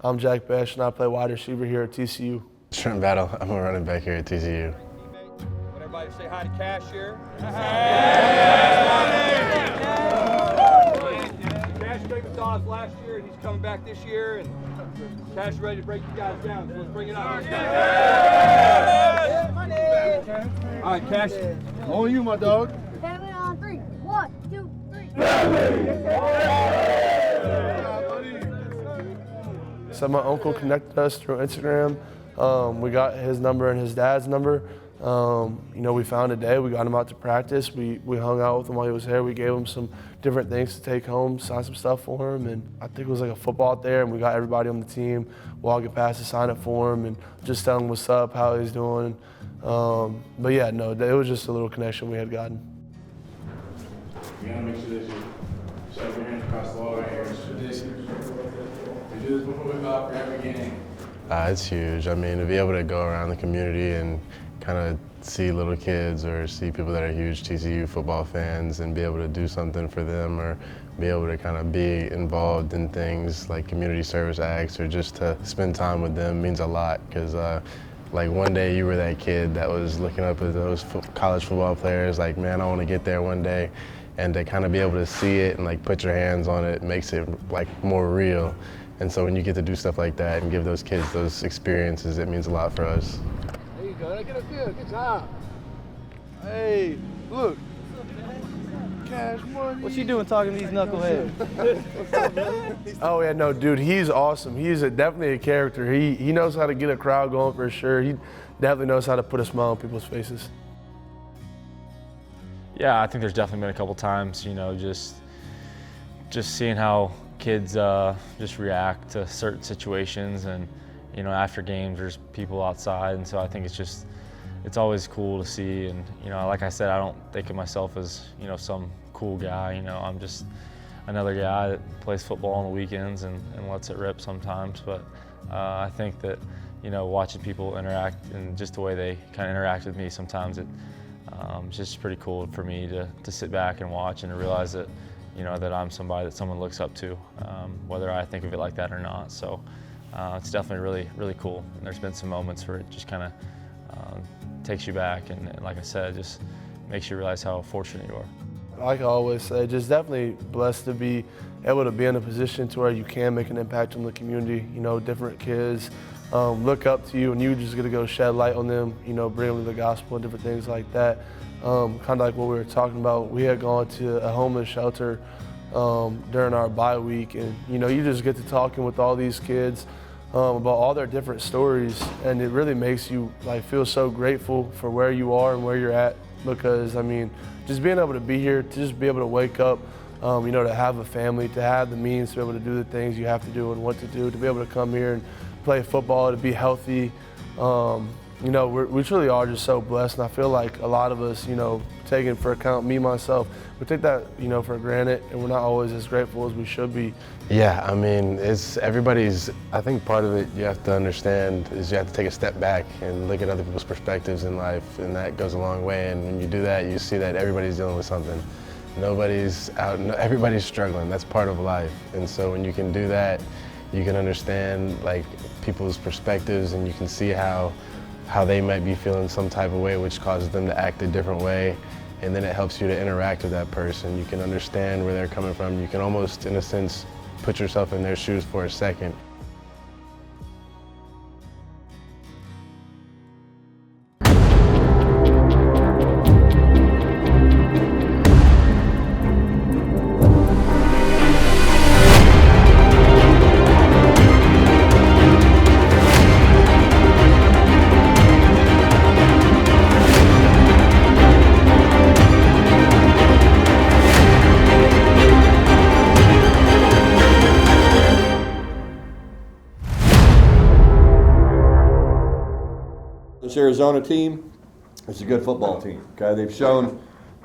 I'm Jack Besh, and I play wide receiver here at TCU. Trent Battle. I'm a running back here at TCU. Want everybody to say hi to Cash here? Cash came with us last year, and he's coming back this year, and Cash is ready to break you guys down, so let's bring it up. All right, Cash, on you, my dog. Family on 3. 1, 2, 3. So my uncle connected us through Instagram. We got his number and his dad's number. We found a day, we got him out to practice. We hung out with him while he was here. We gave him some different things to take home, signed some stuff for him, and I think it was like a football out there, and we got everybody on the team walking past to sign up for him and just tell him what's up, how he's doing. But yeah, no, it was just a little connection we had gotten. You gotta make sure that you shove your hands across the wall right here. It's tradition. We do this before we go out for every game. It's huge. I mean, to be able to go around the community and kind of see little kids or see people that are huge TCU football fans and be able to do something for them or be able to kind of be involved in things like community service acts or just to spend time with them means a lot because like one day you were that kid that was looking up at those college football players like, man, I want to get there one day. And to kind of be able to see it and like put your hands on it makes it like more real. And so when you get to do stuff like that and give those kids those experiences, it means a lot for us. There you go. Get up here. Good job. Hey, look. Cash money. What you doing talking to these knuckleheads? Oh yeah, no, dude, he's awesome. He's definitely a character. He knows how to get a crowd going for sure. He definitely knows how to put a smile on people's faces. Yeah, I think there's definitely been a couple times, just seeing how kids just react to certain situations, and after games there's people outside, and so I think it's always cool to see. And like I said, I don't think of myself as some cool guy. I'm just another guy that plays football on the weekends and lets it rip sometimes. But I think that watching people interact and just the way they kind of interact with me sometimes, it's just pretty cool for me to sit back and watch and to realize that that I'm somebody that someone looks up to, whether I think of it like that or not. So it's definitely really, really cool. And there's been some moments where it just kind of takes you back, and like I said, just makes you realize how fortunate you are. Like I always say, just definitely blessed to be able to be in a position to where you can make an impact on the community. Different kids look up to you, and you just get to go shed light on them, bring them to the gospel and different things like that. Kind of like what we were talking about, we had gone to a homeless shelter during our bye week, and you just get to talking with all these kids about all their different stories, and it really makes you feel so grateful for where you are and where you're at, because I mean, just being able to be here, to just be able to wake up, to have a family, to have the means to be able to do the things you have to do and what to do, to be able to come here and play football, to be healthy. We truly are just so blessed, and I feel like a lot of us, taking for account, me, myself, we take that, for granted, and we're not always as grateful as we should be. Yeah, I mean, I think part of it you have to understand is you have to take a step back and look at other people's perspectives in life, and that goes a long way. And when you do that, you see that everybody's dealing with something. Everybody's struggling. That's part of life. And so when you can do that, you can understand people's perspectives, and you can see how they might be feeling some type of way, which causes them to act a different way. And then it helps you to interact with that person. You can understand where they're coming from. You can almost, in a sense, put yourself in their shoes for a second. This Arizona team is a good football team. Okay, they've shown,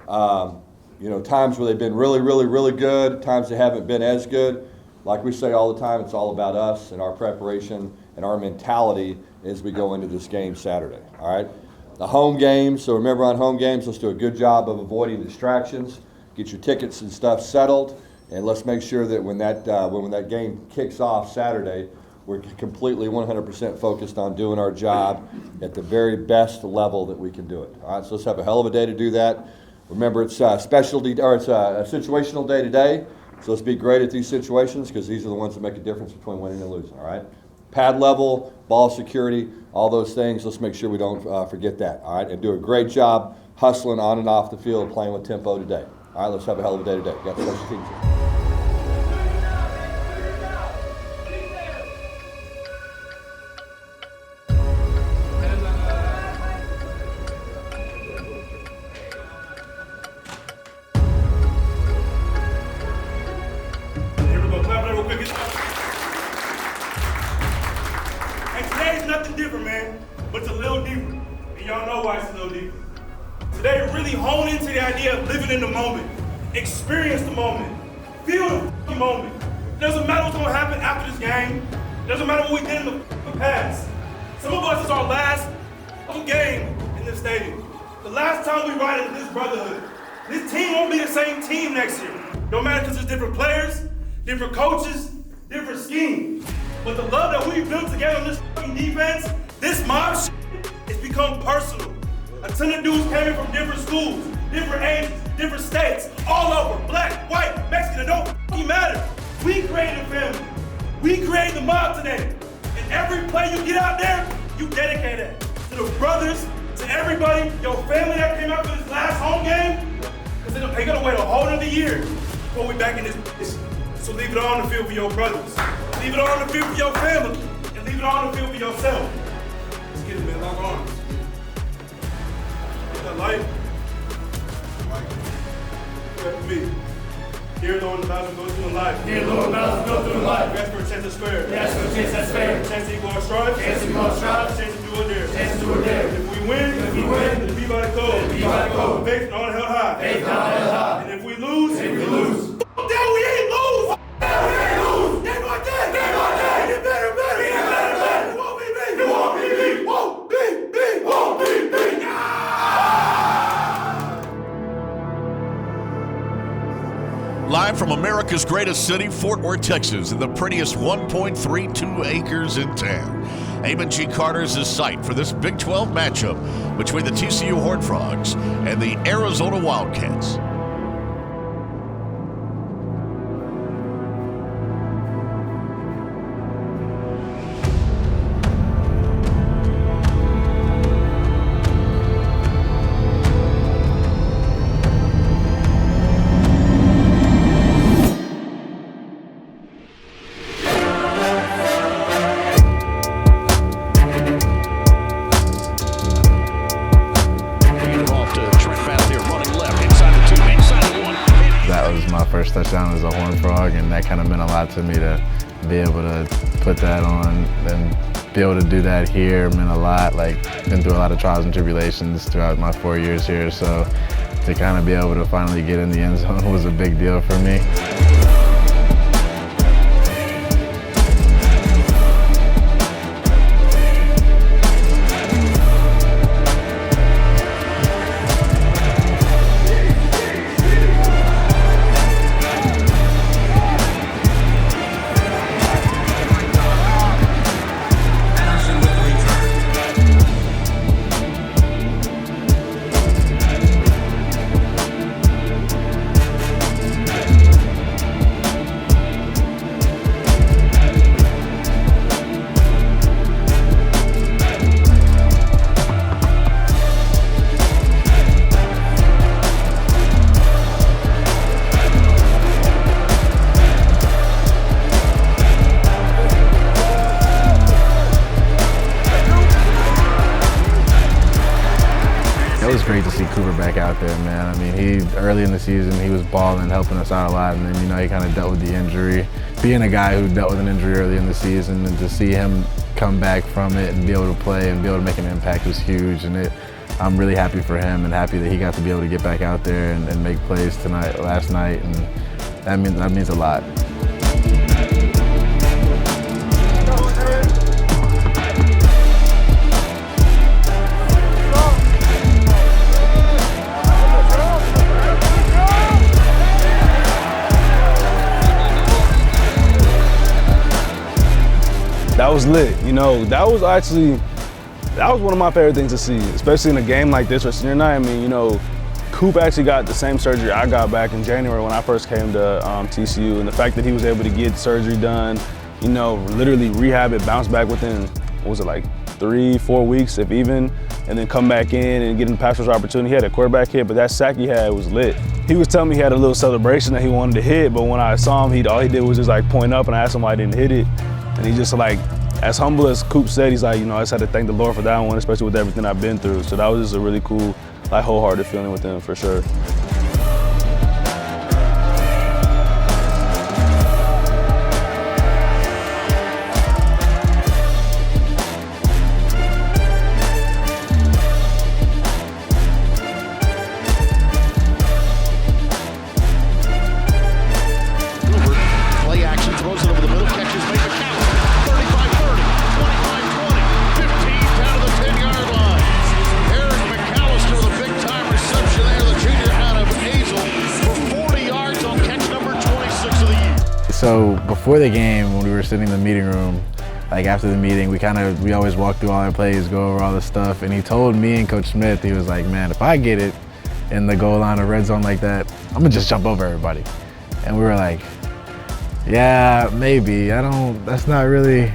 times where they've been really, really, really good, times they haven't been as good. Like we say all the time, it's all about us and our preparation and our mentality as we go into this game Saturday. All right, the home games. So remember, on home games, let's do a good job of avoiding distractions. Get your tickets and stuff settled, and let's make sure that when that game kicks off Saturday, we're completely 100% focused on doing our job at the very best level that we can do it. All right, so let's have a hell of a day to do that. Remember, it's a situational day today, so let's be great at these situations because these are the ones that make a difference between winning and losing, all right? Pad level, ball security, all those things, let's make sure we don't forget that, all right? And do a great job hustling on and off the field, playing with tempo today. All right, let's have a hell of a day today. Got special teams here. Nothing different, man, but it's a little deeper. And y'all know why it's a little deeper. Today, really hone into the idea of living in the moment, experience the moment, feel the moment. It doesn't matter what's gonna happen after this game. It doesn't matter what we did in the past. Some of us, it's our last game in this stadium. The last time we ride into this brotherhood. This team won't be the same team next year. No matter because there's different players, different coaches, different schemes. But the love that we built together on this fucking defense, this mob shit, it's become personal. A ton of dudes came in from different schools, different ages, different states, all over, black, white, Mexican, it don't fucking matter. We created a family. We created the mob today. And every play you get out there, you dedicate it to the brothers, to everybody, your family that came out for this last home game, because they're gonna wait a whole other year before we back in this position. So leave it on the field for your brothers. Leave it on the field for your family. And leave it on the field for yourself. Let's get it, man. Lock arms. Get that light. Pray for me. Dear Lord, the battles go through the life. Dear Lord, the battles go through the life. We ask for a chance that's fair. We ask for a chance that's fair. A chance to equal our strides. Chance to equal our strides. A chance to do or dare. Chance to do or dare. If we win, it'll be by the code. It'll be by the code. Faith and honor held high. Faith and honor held high. And if we lose, then we ain't lose. Live from America's greatest city, Fort Worth, Texas, and the prettiest 1.32 acres in town, Amon G. Carter's the site for this Big 12 matchup between the TCU Horned Frogs and the Arizona Wildcats. First touchdown as a Horned Frog, and that kind of meant a lot to me to be able to put that on and be able to do that here meant a lot. Like, been through a lot of trials and tribulations throughout my 4 years here, so to kind of be able to finally get in the end zone was a big deal for me. It was great to see Cooper back out there, man. I mean, early in the season, he was balling, helping us out a lot, and then, you know, he kind of dealt with the injury. Being a guy who dealt with an injury early in the season, and to see him come back from it and be able to play and be able to make an impact was huge. And I'm really happy for him and happy that he got to be able to get back out there and make plays last night, and that means a lot. That was lit. You know, that was one of my favorite things to see, especially in a game like this or senior night. I mean, you know, Coop actually got the same surgery I got back in January when I first came to TCU, and the fact that he was able to get surgery done, you know, literally rehab it, bounce back within, what was it, like 3-4 weeks, if even, and then come back in and get in the pass rush opportunity. He had a quarterback hit, but that sack he had was lit. He was telling me he had a little celebration that he wanted to hit, but when I saw him, all he did was just like point up, and I asked him why he didn't hit it, and he just like, as humble as Coop said, he's like, you know, I just had to thank the Lord for that one, especially with everything I've been through. So that was just a really cool, like, wholehearted feeling with him for sure. Play action, throws it over the middle, catches made McCallum. 35-30, 25-20, 15 down to the 10-yard line. Eric McAllister with a big-time reception there, the junior out of Hazel for 40 yards on catch number 26 of the year. So before the game, when we were sitting in the meeting room, like after the meeting, we always walk through all our plays, go over all the stuff, and he told me and Coach Smith, he was like, man, if I get it in the goal line or red zone like that, I'm gonna just jump over everybody. And we were like, yeah, maybe. That's not really,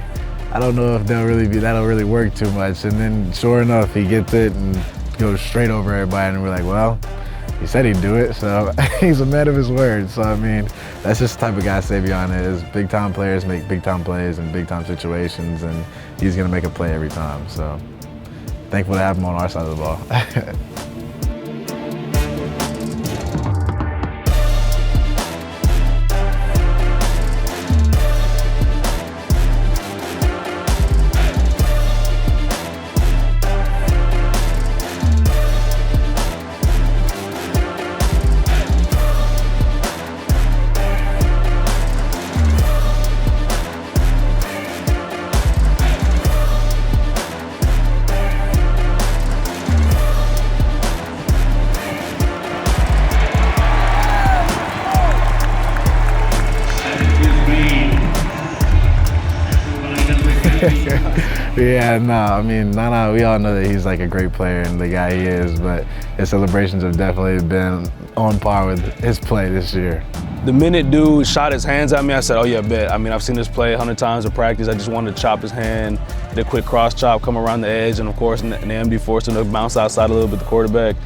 I don't know if that'll really work too much. And then sure enough, he gets it and goes straight over everybody. And we're like, well, he said he'd do it. So he's a man of his word. So I mean, that's just the type of guy Savion is. Big time players make big time plays in big time situations, and he's gonna make a play every time. So thankful to have him on our side of the ball. Yeah, no, I mean, we all know that he's like a great player and the guy he is, but his celebrations have definitely been on par with his play this year. The minute dude shot his hands at me, I said, oh yeah, bet. I mean, I've seen this play 100 times in practice. I just wanted to chop his hand, hit a quick cross chop, come around the edge, and of course, in the MD forced him to bounce outside a little bit, the quarterback.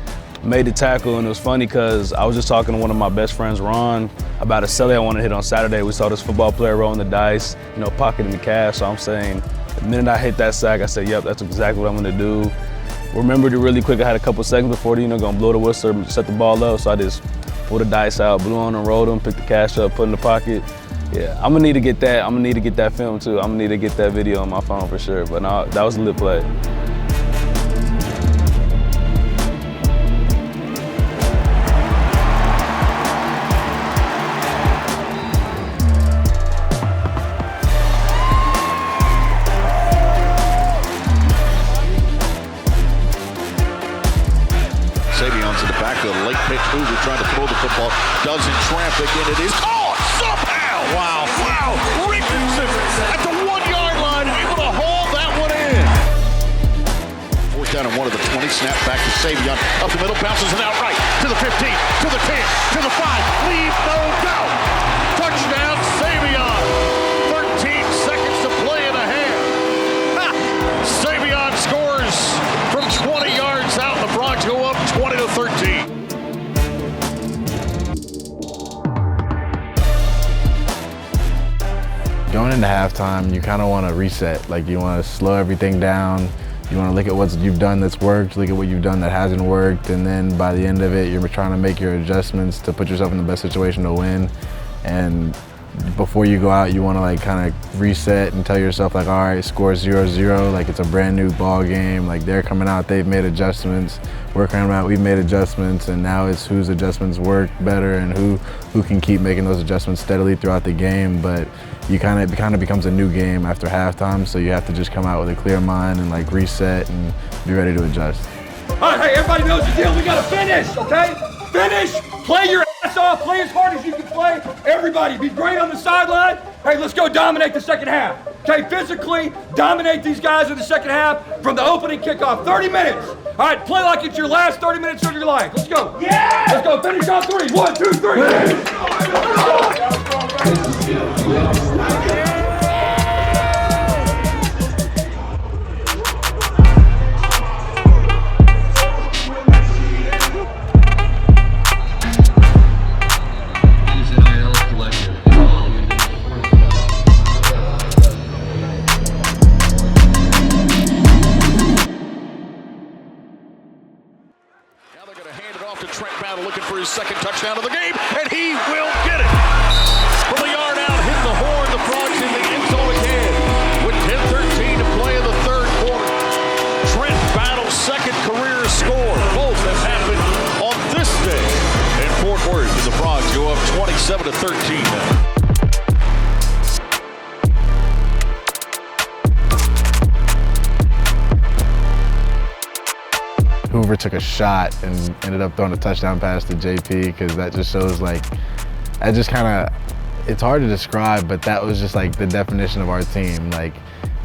Made the tackle, and it was funny because I was just talking to one of my best friends, Ron, about a celly I wanted to hit on Saturday. We saw this football player rolling the dice, you know, pocketing the cash, so I'm saying, the minute I hit that sack, I said, yep, that's exactly what I'm gonna do. Remembered it really quick. I had a couple seconds before, gonna blow the whistle and set the ball up, so I just pulled the dice out, blew on and rolled them, picked the cash up, put in the pocket. Yeah, I'm gonna need to get that. I'm gonna need to get that film too. I'm gonna need to get that video on my phone for sure, but no, that was a lit play. Savion's in the backfield, a late pitch mover trying to throw the football, does in traffic, and it is caught somehow! Wow! Richardson at the 1-yard line, able to haul that one in. Fourth down and 1 of the 20, snap back to Savion, up the middle, bounces it out right, to the 15, to the 10, to the 5, leave no doubt! Touchdown, Savion! 13 seconds to play in a half. Savion scores from 20 yards out, the Frogs go up 20-13. Going into halftime, you kind of want to reset. Like, you want to slow everything down. You want to look at what you've done that's worked, look at what you've done that hasn't worked, and then by the end of it, you're trying to make your adjustments to put yourself in the best situation to win. And before you go out, you want to like kind of reset and tell yourself like, all right, score 0-0, like it's a brand new ball game. Like, they're coming out, they've made adjustments. We're coming out, we've made adjustments, and now it's whose adjustments work better and who can keep making those adjustments steadily throughout the game. But it kind of becomes a new game after halftime, so you have to just come out with a clear mind and like reset and be ready to adjust. All right, hey, everybody knows the deal. We gotta finish, okay? Finish, play your ass off, play as hard as you can play. Everybody, be great on the sideline. Hey, let's go dominate the second half. Okay, physically dominate these guys in the second half from the opening kickoff. 30 minutes. All right, play like it's your last 30 minutes of your life. Let's go. Yeah! Let's go. Finish on three. 1, 2, 3. Looking for his second touchdown of the game, and he will get it. From the yard out, hit the horn, the Frogs in the end zone again. With 10:13 to play in the third quarter. Trent Battle's second career score. Both have happened on this day in Fort Worth, and the Frogs go up 27-13 now. Hoover took a shot and ended up throwing a touchdown pass to JP, because that just shows, like, that just kind of, it's hard to describe, but that was just like the definition of our team. Like,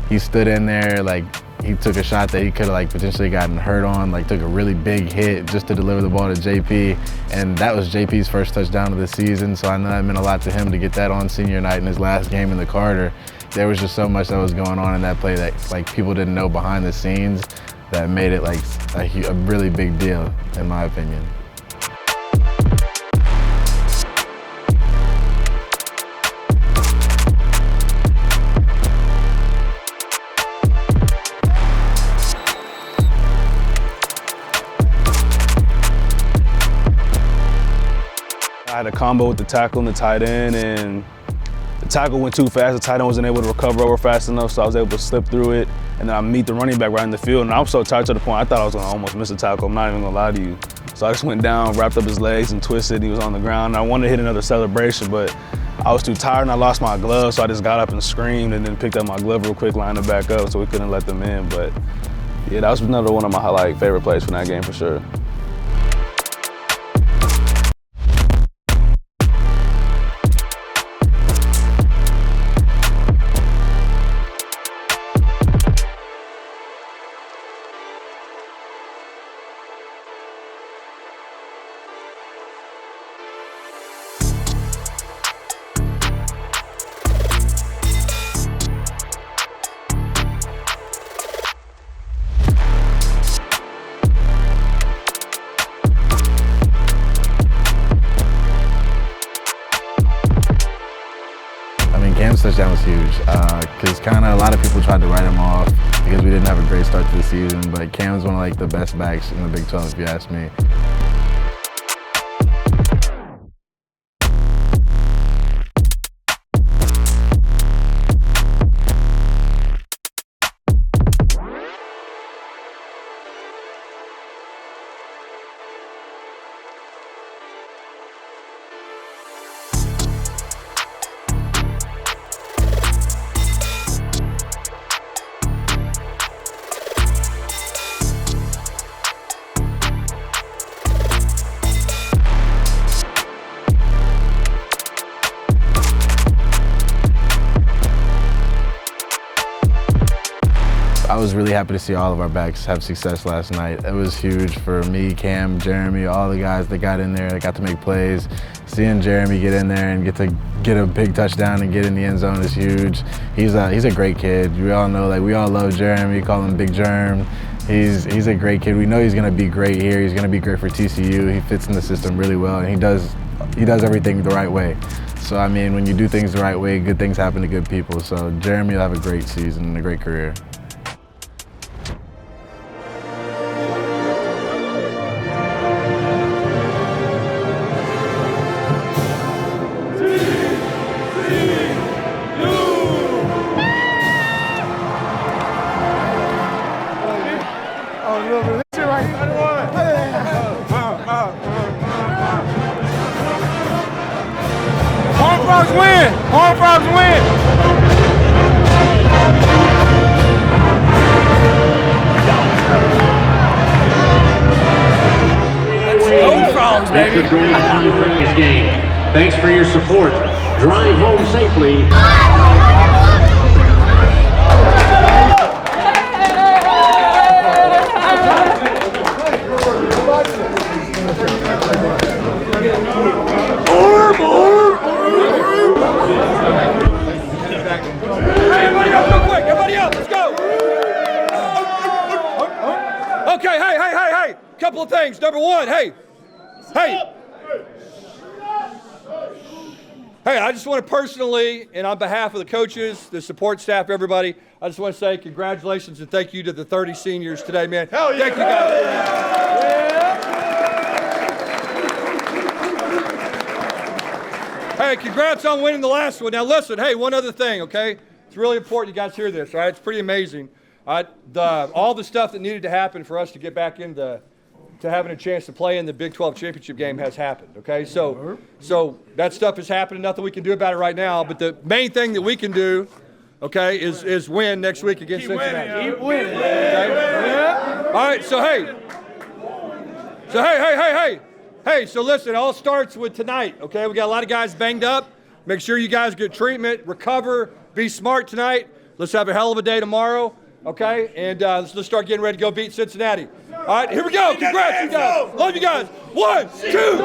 he stood in there, like, he took a shot that he could have, like, potentially gotten hurt on, like, took a really big hit just to deliver the ball to JP, and that was JP's first touchdown of the season, so I know that meant a lot to him to get that on senior night in his last game in the Carter. There was just so much that was going on in that play that, like, people didn't know behind the scenes, that made it like a really big deal, in my opinion. I had a combo with the tackle and the tight end, and the tackle went too fast. The tight end wasn't able to recover over fast enough, so I was able to slip through it. And then I meet the running back right in the field, and I was so tired to the point I thought I was gonna almost miss a tackle. I'm not even gonna lie to you. So I just went down, wrapped up his legs and twisted, and he was on the ground. And I wanted to hit another celebration, but I was too tired and I lost my glove, so I just got up and screamed and then picked up my glove real quick, lined it back up so we couldn't let them in. But yeah, that was another one of my favorite plays from that game for sure. Cam's touchdown was huge, because kind of a lot of people tried to write him off because we didn't have a great start to the season, but Cam's one of like the best backs in the Big 12, if you ask me. I was really happy to see all of our backs have success last night. It was huge for me, Cam, Jeremy, all the guys that got in there, that got to make plays. Seeing Jeremy get in there and get a big touchdown and get in the end zone is huge. He's a great kid. We all know, like, we all love Jeremy, call him Big Germ. He's a great kid. We know he's gonna be great here. He's gonna be great for TCU. He fits in the system really well, and he does everything the right way. So I mean, when you do things the right way, good things happen to good people. So Jeremy will have a great season and a great career. Horned Frogs win! Horned Frogs win! Go Frogs, baby! That's a great time for this game. Thanks for your support. Drive home safely. couple of things. Number one, hey, I just want to personally, and on behalf of the coaches, the support staff, everybody, I just want to say congratulations and thank you to the 30 seniors today, man. Hell yeah. Thank you guys. Hey, congrats on winning the last one. Now listen, hey, one other thing, okay? It's really important you guys hear this, all right? It's pretty amazing. All the stuff that needed to happen for us to get back into having a chance to play in the Big 12 championship game has happened, okay? So that stuff is happening, nothing we can do about it right now, but the main thing that we can do, okay, is win next week against Cincinnati. Keep winning. Okay? Yeah. All right, so so listen, it all starts with tonight, okay? We got a lot of guys banged up. Make sure you guys get treatment, recover, be smart tonight. Let's have a hell of a day tomorrow, okay? And let's start getting ready to go beat Cincinnati. All right, here we go. Congrats, you guys. Love you guys. 1, 2,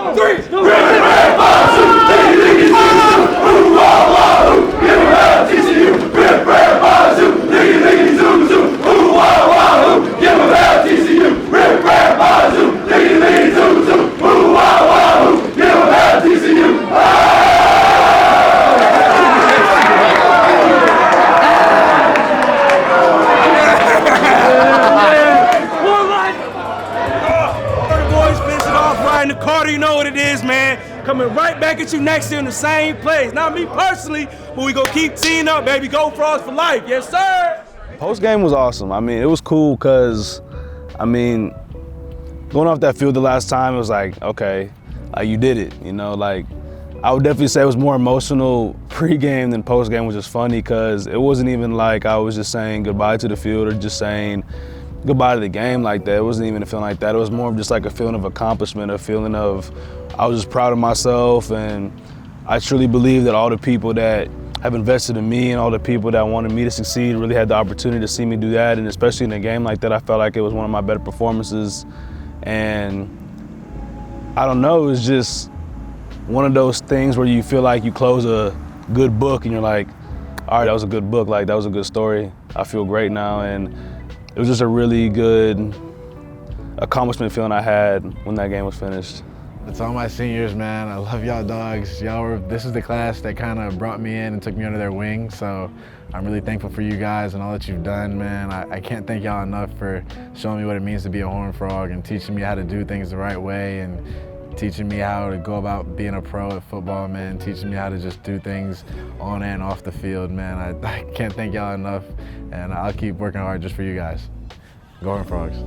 Carter, you know what it is, man. Coming right back at you next year in the same place. Not me personally, but we gonna keep teeing up, baby. Go Frogs for life. Yes, sir. Post game was awesome. I mean, it was cool because, I mean, going off that field the last time, it was like, okay, you did it. You know, like, I would definitely say it was more emotional pre-game than post-game, which is funny because it wasn't even like I was just saying goodbye to the field or just saying goodbye to the game like that. It wasn't even a feeling like that. It was more of just like a feeling of accomplishment, a feeling of I was just proud of myself, and I truly believe that all the people that have invested in me and all the people that wanted me to succeed really had the opportunity to see me do that, and especially in a game like that, I felt like it was one of my better performances. And I don't know, it was just one of those things where you feel like you close a good book and you're like, all right, that was a good book, like that was a good story. I feel great now, and it was just a really good accomplishment feeling I had when that game was finished. It's all my seniors, man. I love y'all dogs. This is the class that kind of brought me in and took me under their wing, so I'm really thankful for you guys and all that you've done, man. I can't thank y'all enough for showing me what it means to be a Horned Frog and teaching me how to do things the right way and teaching me how to go about being a pro at football, man, teaching me how to just do things on and off the field, man. I can't thank y'all enough, and I'll keep working hard just for you guys. Go Horned Frogs.